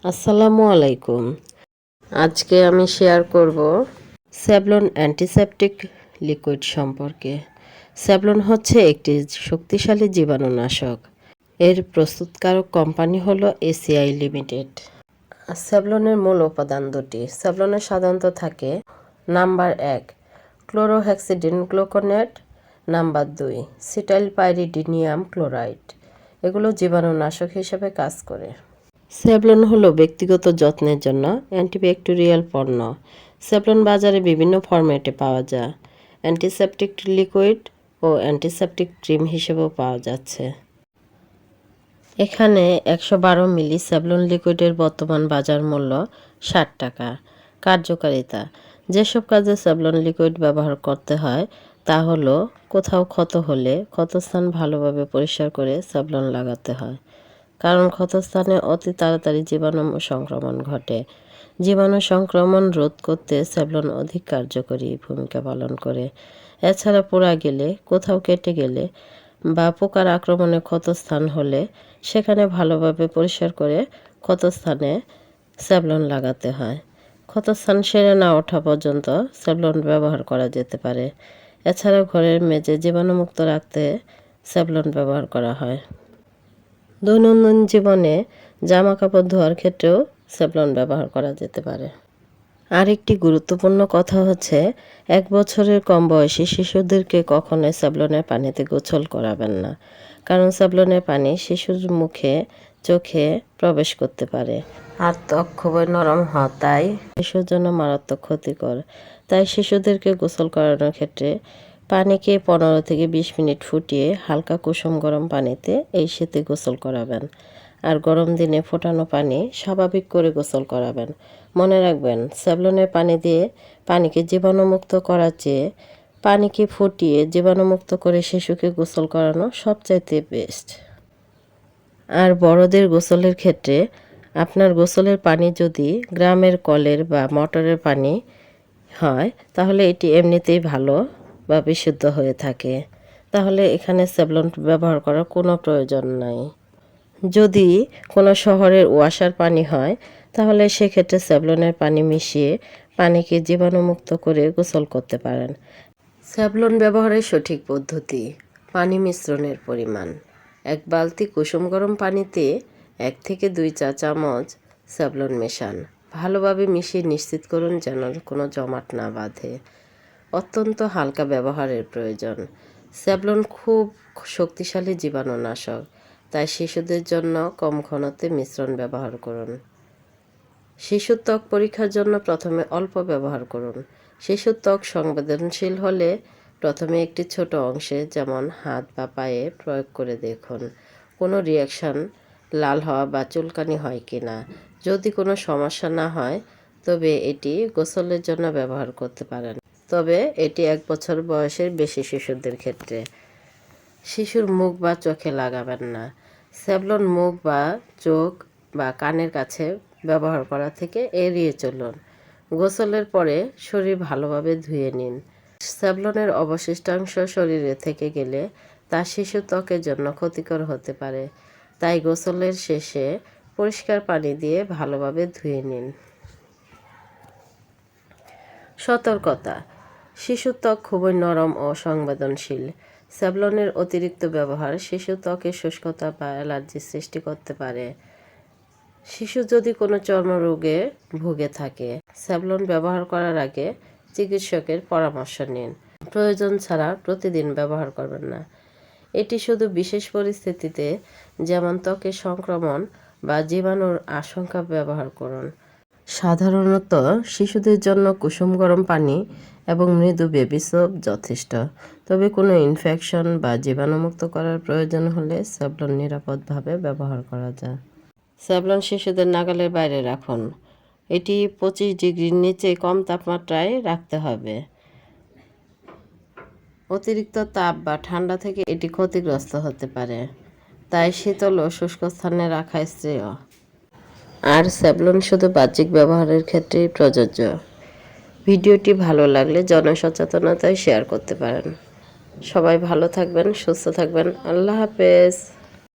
আসসালামু আলাইকুম। আজকে আমি শেয়ার করব স্যাভলন অ্যান্টিসেপটিক লিকুইড সম্পর্কে। স্যাভলন হচ্ছে একটি শক্তিশালী জীবাণুনাশক। এর প্রস্তুতকারক কোম্পানি হলো এসিআই লিমিটেড। স্যাভলনের মূল উপাদান দুটি। স্যাভলনে সাধারণত থাকে number 1 chlorhexidine gluconate, number 2 cetyl pyridinium chloride. এগুলো জীবাণুনাশক হিসেবে কাজ করে। স্যাভলন হলো ব্যক্তিগত যত্নের জন্য অ্যান্টিব্যাকটেরিয়াল পণ্য। স্যাভলন বাজারে বিভিন্ন ফরম্যাটে পাওয়া যায়। অ্যান্টিসেপটিক লিকুইড ও অ্যান্টিসেপটিক ক্রিম হিসেবেও পাওয়া যাচ্ছে। এখানে 112 মিলি স্যাভলন লিকুইডের বর্তমান বাজার মূল্য 60 টাকা। কার্যকারিতা: যেসব কাজে স্যাভলন লিকুইড ব্যবহার করতে হয় তা হলো কোথাও ক্ষত হলে ক্ষতস্থান ভালোভাবে পরিষ্কার করে স্যাভলন লাগাতে হয়, কারণ ক্ষতস্থানে অতি তাড়াতাড়ি জীবাণু সংক্রমণ ঘটে। জীবাণু সংক্রমণ রোধ করতে স্যাভলন অধিক কার্যকরী ভূমিকা পালন করে। এছাড়া পোড়া গেলে, কোথাও কেটে গেলে বা পোকার আক্রমণে ক্ষতস্থান হলে সেখানে ভালোভাবে পরিষ্কার করে ক্ষতস্থানে স্যাভলন লাগাতে হয়। ক্ষতস্থান সেরে না ওঠা পর্যন্ত স্যাভলন ব্যবহার করা যেতে পারে। এছাড়া ঘরের মেঝে জীবাণুমুক্ত রাখতে স্যাভলন ব্যবহার করা হয়। দৈনন্দিন জীবনে জামা কাপড় ধোয়ার ক্ষেত্রেও স্যাভলন ব্যবহার করা যেতে পারে। আরেকটি গুরুত্বপূর্ণ কথা হচ্ছে 1 বছরের কম বয়সী শিশুদেরকে কখনোই স্যাভলনের পানিতে গোসল করাবেন না, কারণ স্যাভলনের পানি শিশুর মুখে, চোখে প্রবেশ করতে পারে আর ত্বক খুবই নরম হয়, তাই শিশুর জন্য মারাত্মক ক্ষতিকর। তাই শিশুদেরকে গোসল করানোর ক্ষেত্রে পানিকে 15 থেকে 20 মিনিট ফুটিয়ে হালকা কুসুম গরম পানিতে এই শীতে গোসল করাবেন। আর গরম দিনে ফোটানো পানি স্বাভাবিক করে গোসল করাবেন। মনে রাখবেন, স্যাভলনের পানি দিয়ে পানিকে জীবাণুমুক্ত করার চেয়ে পানিকে ফুটিয়ে জীবাণুমুক্ত করে শিশুকে গোসল করানো সবচাইতে বেস্ট। আর বড়দের গোসলের ক্ষেত্রে আপনার গোসলের পানি যদি গ্রামের কলের বা মোটরের পানি হয় তাহলে এটি এমনিতেই ভালো বা বিশুদ্ধ হয়ে থাকে, তাহলে এখানে স্যাভলন ব্যবহার করার কোনো প্রয়োজন নাই। যদি কোনো শহরের ওয়াসার পানি হয় তাহলে সেক্ষেত্রে স্যাভলনের পানি মিশিয়ে পানিকে জীবাণুমুক্ত করে গোসল করতে পারেন। স্যাভলন ব্যবহারের সঠিক পদ্ধতি: পানি মিশ্রণের পরিমাণ: 1 বালতি কুসুম গরম পানিতে 1 থেকে 2 চা চামচ স্যাভলন মেশান। ভালোভাবে মিশিয়ে নিশ্চিত করুন যেন কোনো জমাট না বাঁধে। অত্যন্ত হালকা ব্যবহারের প্রয়োজন। স্যাভলন খুব শক্তিশালী জীবাণুনাশক, তাই শিশুদের জন্য কম ঘনত্বে মিশ্রণ ব্যবহার করুন। শিশুর ত্বক পরীক্ষার জন্য প্রথমে অল্প ব্যবহার করুন। শিশুর ত্বক সংবেদনশীল হলে প্রথমে একটি ছোট অংশে, যেমন হাত বা পায়ে প্রয়োগ করে দেখুন কোনো রিয়াকশন, লাল হওয়া বা চুলকানি হয় কি না। যদি কোনো সমস্যা না হয় তবে এটি গোসলের জন্য ব্যবহার করতে পারেন, তবে এটি 1 বছর বয়সের বেশি শিশুদের ক্ষেত্রে। শিশুর মুখ বা চোখে লাগাবেন না। স্যাভলন মুখ বা চোখ বা কানের কাছে ব্যবহার করা থেকে এড়িয়ে চলুন। গোসলের পরে শরীর ভালোভাবে ধুয়ে নিন। স্যাভলনের অবশিষ্টাংশ শরীরে থেকে গেলে তা শিশু ত্বকের জন্য ক্ষতিকর হতে পারে, তাই গোসলের শেষে পরিষ্কার পানি দিয়ে ভালোভাবে ধুয়ে নিন। সতর্কতা: শিশুর ত্বক খুবই নরম ও সংবেদনশীল। স্যাভলনের অতিরিক্ত ব্যবহার শিশু ত্বকে শুষ্কতা বা অ্যালার্জি সৃষ্টি করতে পারে। শিশু যদি কোনো চর্মরোগে ভুগে থাকে, স্যাভলন ব্যবহার করার আগে চিকিৎসকের পরামর্শ নিন। প্রয়োজন ছাড়া প্রতিদিন ব্যবহার করবেন না। এটি শুধু বিশেষ পরিস্থিতিতে, যেমন ত্বকের সংক্রমণ বা জীবাণুর আশঙ্কা ব্যবহার করুন। সাধারণত শিশুদের জন্য কুসুম গরম পানি এবং মৃদু বেবি সোপ যথেষ্ট, তবে কোনো ইনফেকশন বা জীবাণুমুক্ত করার প্রয়োজন হলে স্যাভলন নিরাপদভাবে ব্যবহার করা যায়। স্যাভলন শিশুদের নাগালের বাইরে রাখুন। এটি 25 ডিগ্রির নিচে কম তাপমাত্রায় রাখতে হবে। অতিরিক্ত তাপ বা ঠান্ডা থেকে এটি ক্ষতিগ্রস্ত হতে পারে, তাই শীতল ও শুষ্ক স্থানে রাখা শ্রেয়। আর স্যাভলন শুধু বাহ্যিক ব্যবহারের ক্ষেত্রেই প্রযোজ্য। ভিডিওটি ভালো লাগলে জনসচেতনতায় শেয়ার করতে পারেন। সবাই ভালো থাকবেন, সুস্থ থাকবেন। আল্লাহ হাফেজ।